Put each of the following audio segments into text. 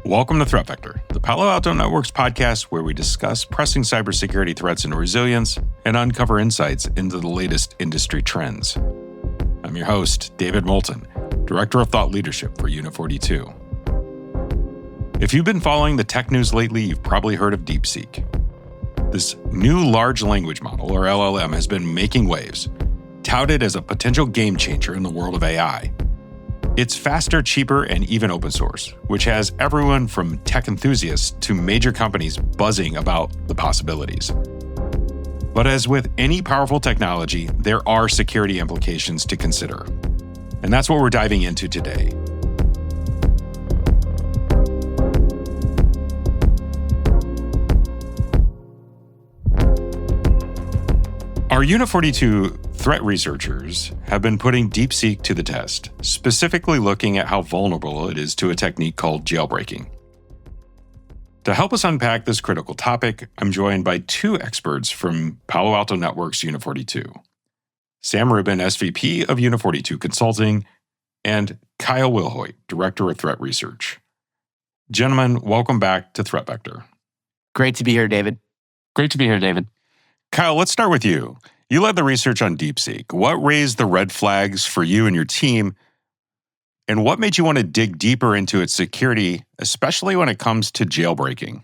Welcome to Threat Vector, the Palo Alto Networks podcast where we discuss pressing cybersecurity threats and resilience and uncover insights into the latest industry trends. I'm your host, David Moulton, Director of Thought Leadership for Unit 42. If you've been following the tech news lately, you've probably heard of DeepSeek. This new large language model, or LLM, has been making waves, touted as a potential game changer in the world of AI. It's faster, cheaper, and even open source, which has everyone from tech enthusiasts to major companies buzzing about the possibilities. But as with any powerful technology, there are security implications to consider. And that's what we're diving into today. Our Unit 42 threat researchers have been putting DeepSeek to the test, specifically looking at how vulnerable it is to a technique called jailbreaking. To help us unpack this critical topic, I'm joined by two experts from Palo Alto Networks Unit 42. Sam Rubin, SVP of Unit 42 Consulting, and Kyle Wilhoit, Director of Threat Research. Gentlemen, welcome back to Threat Vector. Great to be here, David. Great to be here, David. Kyle, let's start with you. You led the research on DeepSeek. What raised the red flags for you and your team? And what made you want to dig deeper into its security, especially when it comes to jailbreaking?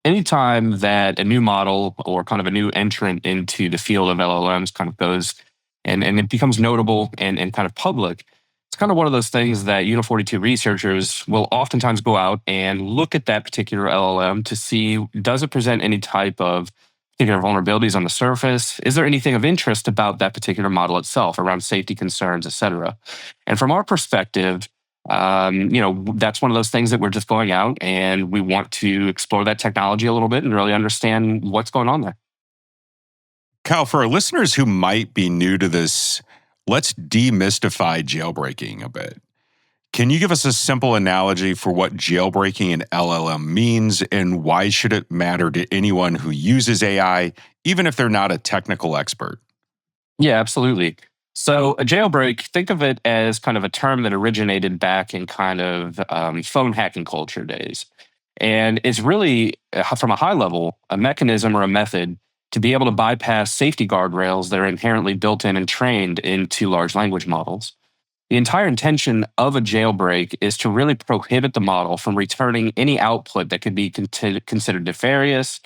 Anytime that a new model or kind of a new entrant into the field of LLMs kind of goes and it becomes notable and kind of public, it's kind of one of those things that Unit 42 researchers will oftentimes go out and look at that particular LLM to see, does it present any type of particular vulnerabilities on the surface? Is there anything of interest about that particular model itself around safety concerns, et cetera? And from our perspective, that's one of those things that we're just going out and we want to explore that technology a little bit and really understand what's going on there. Kyle, for our listeners who might be new to this, let's demystify jailbreaking a bit. Can you give us a simple analogy for what jailbreaking an LLM means and why should it matter to anyone who uses AI, even if they're not a technical expert? Yeah, absolutely. So a jailbreak, think of it as kind of a term that originated back in kind of phone hacking culture days. And it's really, from a high level, a mechanism or a method to be able to bypass safety guardrails that are inherently built in and trained into large language models. The entire intention of a jailbreak is to really prohibit the model from returning any output that could be considered nefarious,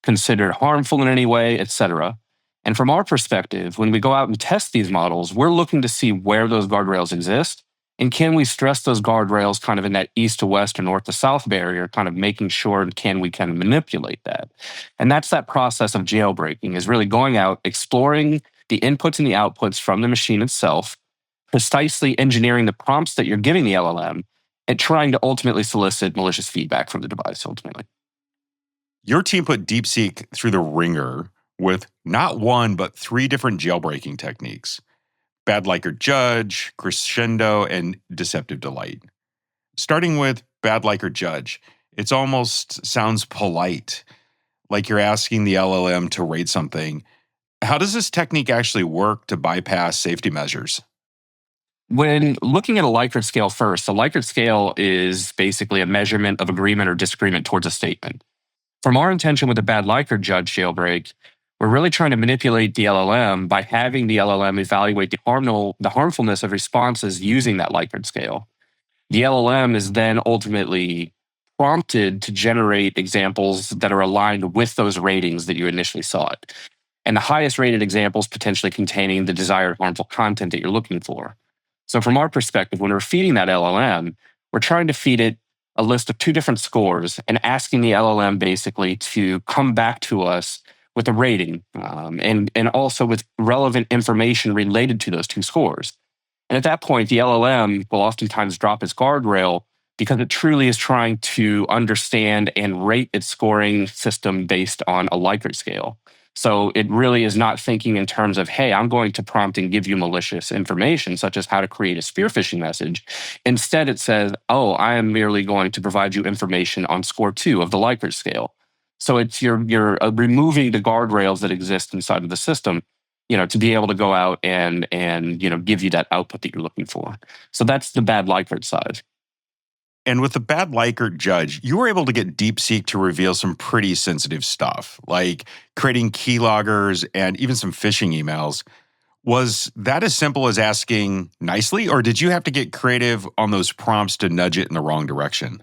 considered harmful in any way, et cetera. And from our perspective, when we go out and test these models, we're looking to see where those guardrails exist and can we stress those guardrails kind of in that east to west or north to south barrier, kind of making sure can we kind of manipulate that. And that's that process of jailbreaking, is really going out, exploring the inputs and the outputs from the machine itself, precisely engineering the prompts that you're giving the LLM and trying to ultimately solicit malicious feedback from the device ultimately. Your team put DeepSeek through the ringer with not one, but three different jailbreaking techniques: bad Likert Judge, crescendo, and deceptive delight. Starting with bad Likert Judge, it almost sounds polite, like you're asking the LLM to rate something. How does this technique actually work to bypass safety measures? When looking at a Likert scale first, a Likert scale is basically a measurement of agreement or disagreement towards a statement. From our intention with the bad Likert Judge jailbreak, we're really trying to manipulate the LLM by having the LLM evaluate the harmfulness of responses using that Likert scale. The LLM is then ultimately prompted to generate examples that are aligned with those ratings that you initially sought. And the highest rated examples potentially containing the desired harmful content that you're looking for. So from our perspective, when we're feeding that LLM, we're trying to feed it a list of two different scores and asking the LLM basically to come back to us with a rating and also with relevant information related to those two scores. And at that point, the LLM will oftentimes drop its guardrail because it truly is trying to understand and rate its scoring system based on a Likert scale. So it really is not thinking in terms of, hey, I'm going to prompt and give you malicious information, such as how to create a spear phishing message. Instead, it says, oh, I am merely going to provide you information on score 2 of the Likert scale. So it's you're removing the guardrails that exist inside of the system, to be able to go out and give you that output that you're looking for. So that's the bad Likert side. And with the bad Likert Judge, you were able to get DeepSeek to reveal some pretty sensitive stuff, like creating keyloggers and even some phishing emails. Was that as simple as asking nicely, or did you have to get creative on those prompts to nudge it in the wrong direction?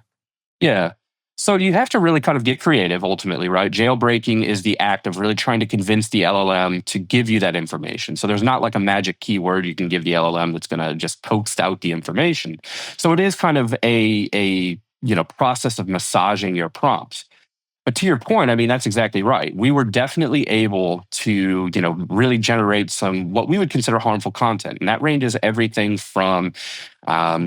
Yeah. So you have to really kind of get creative ultimately, right? Jailbreaking is the act of really trying to convince the LLM to give you that information. So there's not like a magic keyword you can give the LLM that's going to just post out the information. So it is kind of a process of massaging your prompts. But to your point, I mean, that's exactly right. We were definitely able to, really generate some what we would consider harmful content. And that ranges everything from, a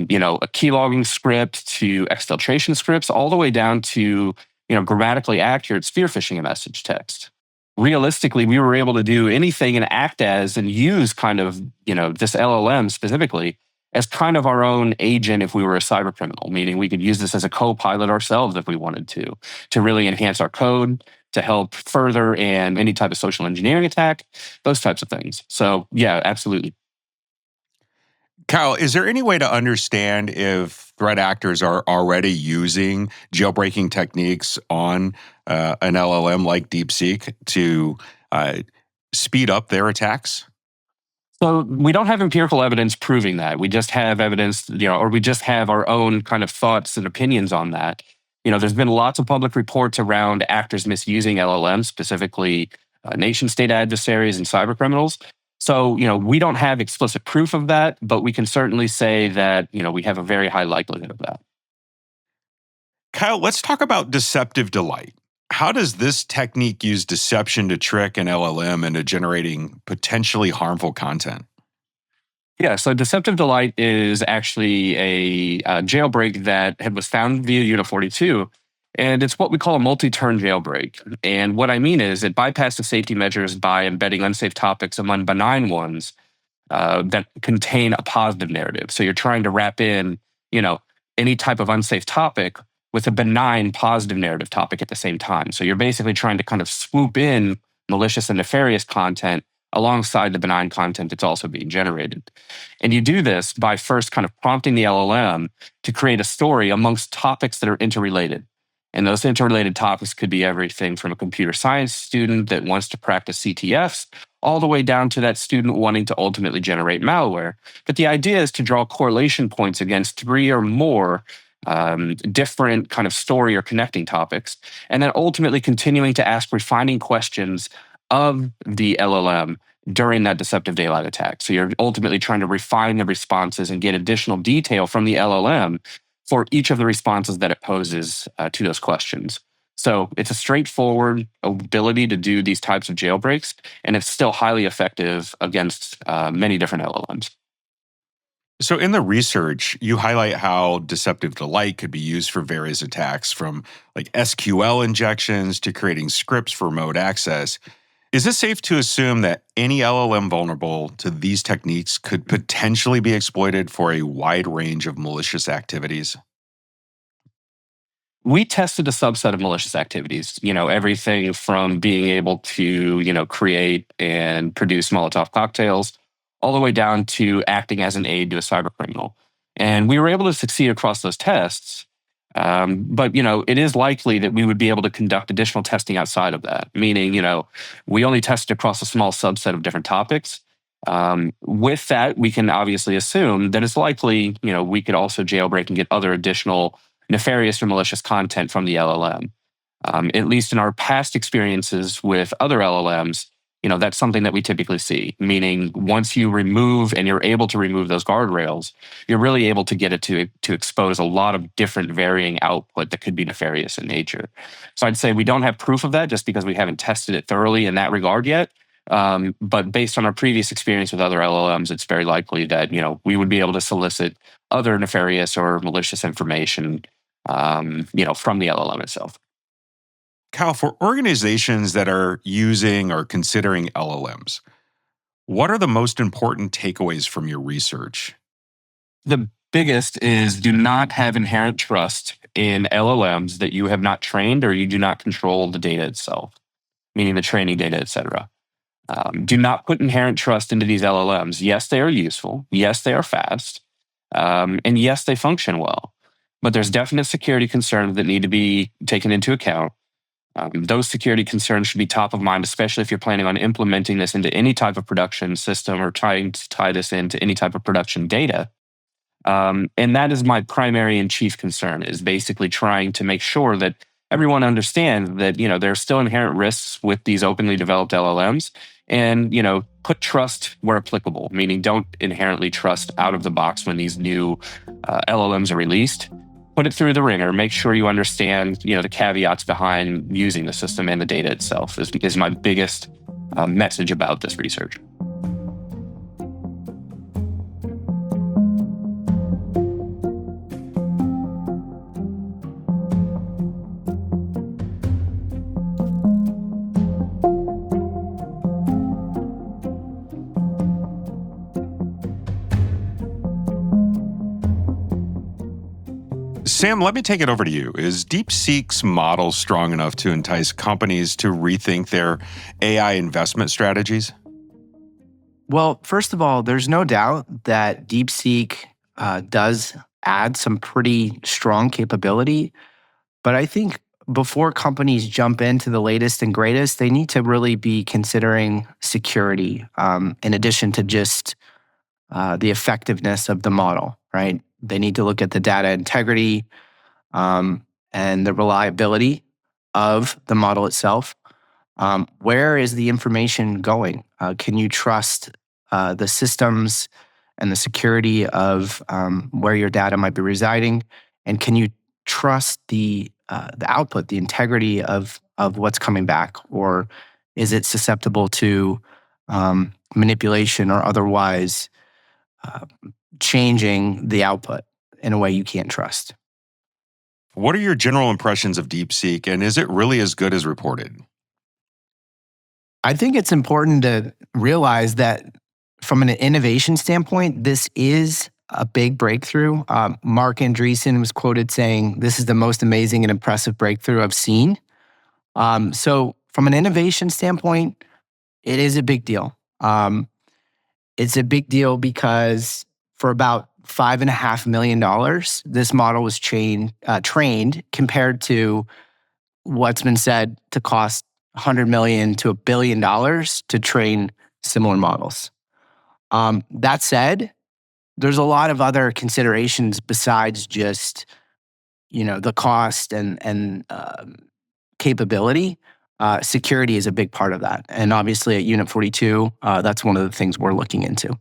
keylogging script to exfiltration scripts, all the way down to, grammatically accurate spear phishing a message text. Realistically, we were able to do anything and act as and use kind of, this LLM specifically as kind of our own agent if we were a cyber criminal, meaning we could use this as a co-pilot ourselves if we wanted to really enhance our code, to help further in any type of social engineering attack, those types of things. So yeah, absolutely. Kyle, is there any way to understand if threat actors are already using jailbreaking techniques on an LLM like DeepSeek to speed up their attacks? So we don't have empirical evidence proving that. We just have evidence, or we just have our own kind of thoughts and opinions on that. There's been lots of public reports around actors misusing LLMs, specifically nation state adversaries and cyber criminals. So, we don't have explicit proof of that, but we can certainly say that, we have a very high likelihood of that. Kyle, let's talk about Deceptive Delight. How does this technique use deception to trick an LLM into generating potentially harmful content? Yeah, so Deceptive Delight is actually a jailbreak that was found via Unit 42, and it's what we call a multi-turn jailbreak. And what I mean is it bypasses safety measures by embedding unsafe topics among benign ones that contain a positive narrative. So you're trying to wrap in, any type of unsafe topic with a benign positive narrative topic at the same time. So you're basically trying to kind of swoop in malicious and nefarious content alongside the benign content that's also being generated. And you do this by first kind of prompting the LLM to create a story amongst topics that are interrelated. And those interrelated topics could be everything from a computer science student that wants to practice CTFs all the way down to that student wanting to ultimately generate malware. But the idea is to draw correlation points against 3 or more different kind of story or connecting topics, and then ultimately continuing to ask refining questions of the LLM during that deceptive daylight attack. So you're ultimately trying to refine the responses and get additional detail from the LLM for each of the responses that it poses to those questions. So it's a straightforward ability to do these types of jailbreaks, and it's still highly effective against many different LLMs. So in the research, you highlight how Deceptive Delight could be used for various attacks, from like SQL injections to creating scripts for remote access. Is it safe to assume that any LLM vulnerable to these techniques could potentially be exploited for a wide range of malicious activities? We tested a subset of malicious activities, everything from being able to, create and produce Molotov cocktails, all the way down to acting as an aid to a cyber criminal. And we were able to succeed across those tests. But, it is likely that we would be able to conduct additional testing outside of that, meaning, we only tested across a small subset of different topics. With that, we can obviously assume that it's likely, we could also jailbreak and get other additional nefarious or malicious content from the LLM. At least in our past experiences with other LLMs, that's something that we typically see, meaning once you remove and you're able to remove those guardrails, you're really able to get it to expose a lot of different varying output that could be nefarious in nature. So I'd say we don't have proof of that just because we haven't tested it thoroughly in that regard yet. But based on our previous experience with other LLMs, it's very likely that, we would be able to solicit other nefarious or malicious information, from the LLM itself. Kyle, for organizations that are using or considering LLMs, what are the most important takeaways from your research? The biggest is do not have inherent trust in LLMs that you have not trained or you do not control the data itself, meaning the training data, et cetera. Do not put inherent trust into these LLMs. Yes, they are useful. Yes, they are fast. And yes, they function well. but there's definite security concerns that need to be taken into account. Those security concerns should be top of mind, especially if you're planning on implementing this into any type of production system or trying to tie this into any type of production data. And that is my primary and chief concern, is basically trying to make sure that everyone understands that, there are still inherent risks with these openly developed LLMs, and, put trust where applicable, meaning don't inherently trust out of the box when these new LLMs are released. Put it through the ringer. Make sure you understand, the caveats behind using the system and the data itself is my biggest message about this research. Sam, let me take it over to you. Is DeepSeek's model strong enough to entice companies to rethink their AI investment strategies? Well, first of all, there's no doubt that DeepSeek does add some pretty strong capability. But I think before companies jump into the latest and greatest, they need to really be considering security in addition to just the effectiveness of the model, right? They need to look at the data integrity and the reliability of the model itself. Where is the information going? Can you trust the systems and the security of where your data might be residing? And can you trust the output, the integrity of what's coming back? Or is it susceptible to manipulation or otherwise changing the output in a way you can't trust? What are your general impressions of DeepSeek, and is it really as good as reported? I think it's important to realize that from an innovation standpoint, this is a big breakthrough. Mark Andreessen was quoted saying, "This is the most amazing and impressive breakthrough I've seen." So from an innovation standpoint, it is a big deal. It's a big deal because for about $5.5 million, this model was trained compared to what's been said to cost $100 million to $1 billion to train similar models. That said, there's a lot of other considerations besides just the cost and capability. Security is a big part of that, and obviously at Unit 42, that's one of the things we're looking into.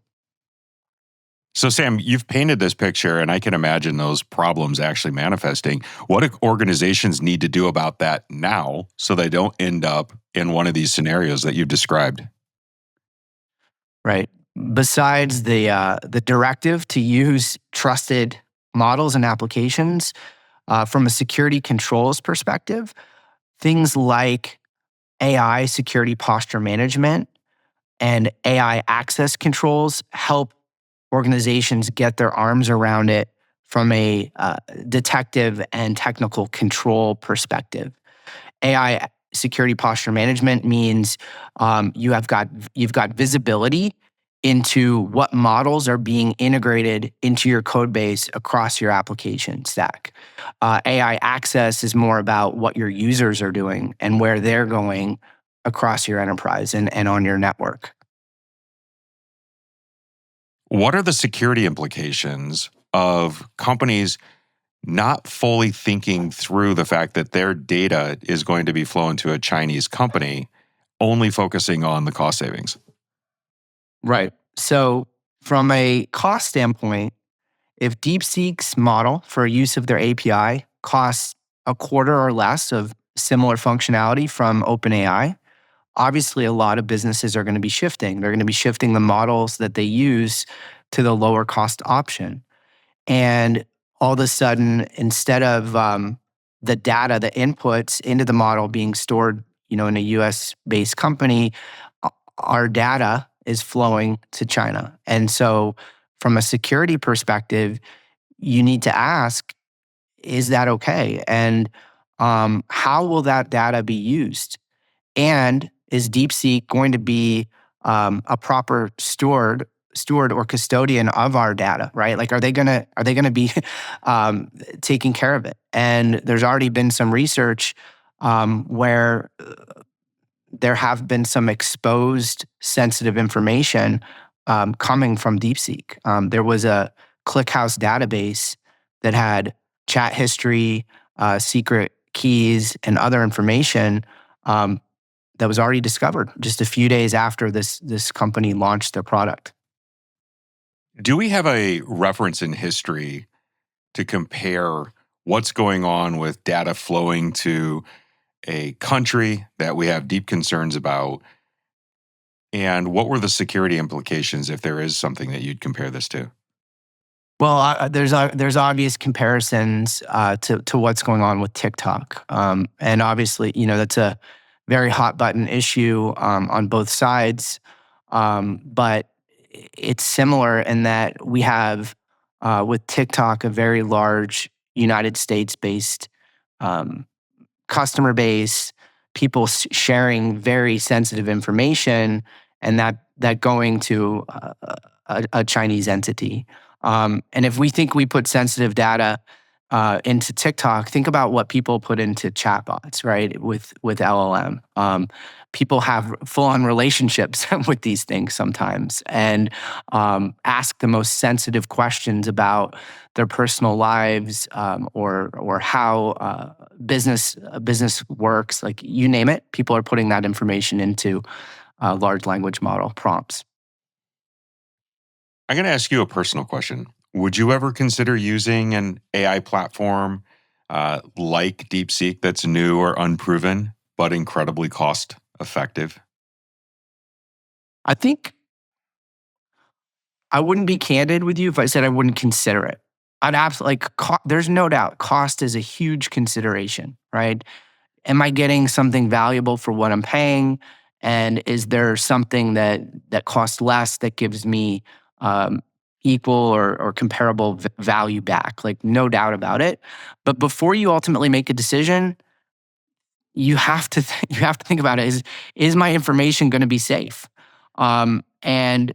So, Sam, you've painted this picture, and I can imagine those problems actually manifesting. What do organizations need to do about that now so they don't end up in one of these scenarios that you've described? Right. Besides the directive to use trusted models and applications, from a security controls perspective, things like AI security posture management and AI access controls help organizations get their arms around it from a detective and technical control perspective. AI security posture management means you've got visibility into what models are being integrated into your code base across your application stack. AI access is more about what your users are doing and where they're going across your enterprise and on your network. What are the security implications of companies not fully thinking through the fact that their data is going to be flown to a Chinese company, only focusing on the cost savings? Right. So from a cost standpoint, if DeepSeek's model for use of their API costs a quarter or less of similar functionality from OpenAI, obviously a lot of businesses are going to be shifting. They're going to be shifting the models that they use to the lower cost option. And all of a sudden, instead of the data, the inputs into the model being stored, in a US-based company, our data is flowing to China. And so from a security perspective, you need to ask, is that okay? And how will that data be used? And is DeepSeek going to be a proper steward steward or custodian of our data, right? Like, are they gonna be taking care of it? And there's already been some research where there have been some exposed sensitive information coming from DeepSeek. There was a ClickHouse database that had chat history, secret keys, and other information that was already discovered just a few days after this company launched their product. Do we have a reference in history to compare what's going on with data flowing to a country that we have deep concerns about? And what were the security implications, if there is something that you'd compare this to? Well, there's obvious comparisons to what's going on with TikTok, and obviously, that's a very hot button issue on both sides. But it's similar in that we have with TikTok a very large United States-based customer base, people sharing very sensitive information, and that going to a Chinese entity. And if we think we put sensitive data into TikTok, think about what people put into chatbots, right? With LLM. People have full-on relationships with these things sometimes, and ask the most sensitive questions about their personal lives, or how business works. Like, you name it, people are putting that information into large language model prompts. I'm going to ask you a personal question. Would you ever consider using an AI platform like DeepSeek that's new or unproven, but incredibly cost effective? I think I wouldn't be candid with you if I said I wouldn't consider it. I'd absolutely, there's no doubt cost is a huge consideration, right? Am I getting something valuable for what I'm paying? And is there something that costs less that gives me equal or comparable value back? Like, no doubt about it. But before you ultimately make a decision, you have to think about it. Is my information going to be safe? And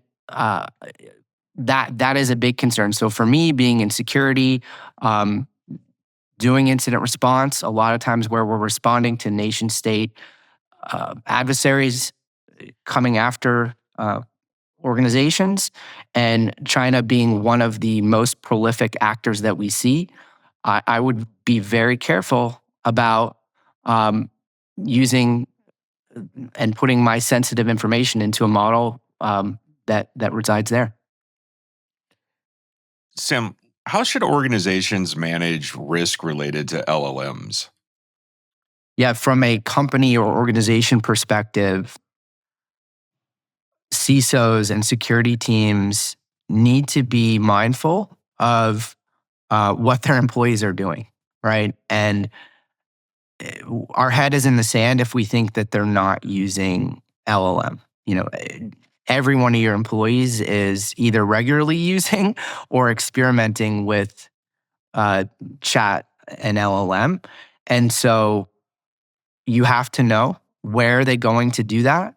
that is a big concern. So for me, being in security, doing incident response, a lot of times where we're responding to nation state adversaries coming after organizations, and China being one of the most prolific actors that we see, I would be very careful about using and putting my sensitive information into a model that resides there. Sam, how should organizations manage risk related to LLMs? Yeah, from a company or organization perspective, CISOs and security teams need to be mindful of what their employees are doing, right? And our head is in the sand if we think that they're not using LLM. Every one of your employees is either regularly using or experimenting with chat and LLM. And so you have to know, where are they going to do that?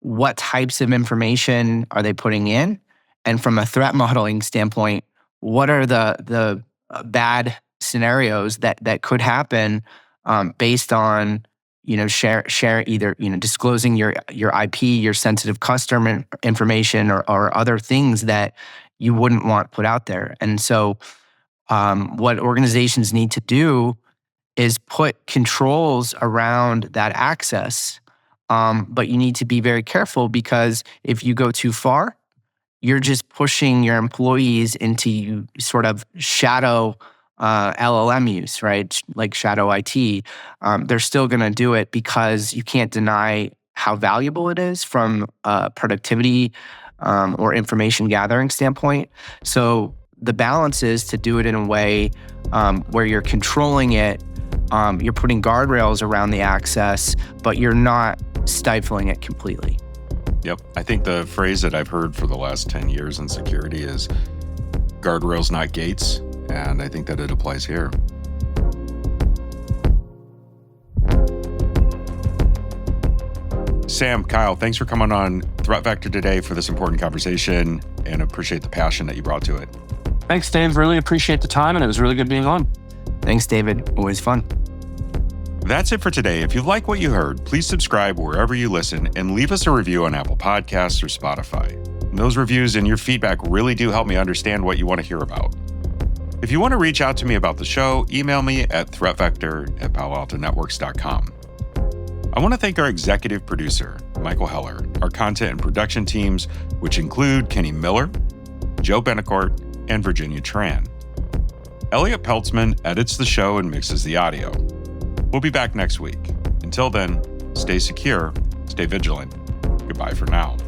What types of information are they putting in? And from a threat modeling standpoint, what are the bad scenarios that could happen based on share either disclosing your IP, your sensitive customer information, or other things that you wouldn't want put out there. And so what organizations need to do is put controls around that access. But you need to be very careful, because if you go too far, you're just pushing your employees into sort of shadow LLM use, right? Like shadow IT. They're still going to do it because you can't deny how valuable it is from a productivity or information gathering standpoint. So the balance is to do it in a way where you're controlling it, you're putting guardrails around the access, but you're not stifling it completely. Yep. I think the phrase that I've heard for the last 10 years in security is guardrails, not gates. And I think that it applies here. Sam, Kyle, thanks for coming on Threat Vector today for this important conversation, and appreciate the passion that you brought to it. Thanks, Dave. Really appreciate the time, and it was really good being on. Thanks, David. Always fun. That's it for today. If you like what you heard, please subscribe wherever you listen and leave us a review on Apple Podcasts or Spotify. And those reviews and your feedback really do help me understand what you want to hear about. If you want to reach out to me about the show, email me at threatvector@paloaltonetworks.com. I want to thank our executive producer, Michael Heller, our content and production teams, which include Kenny Miller, Joe Benecourt, and Virginia Tran. Elliot Peltzman edits the show and mixes the audio. We'll be back next week. Until then, stay secure, stay vigilant. Goodbye for now.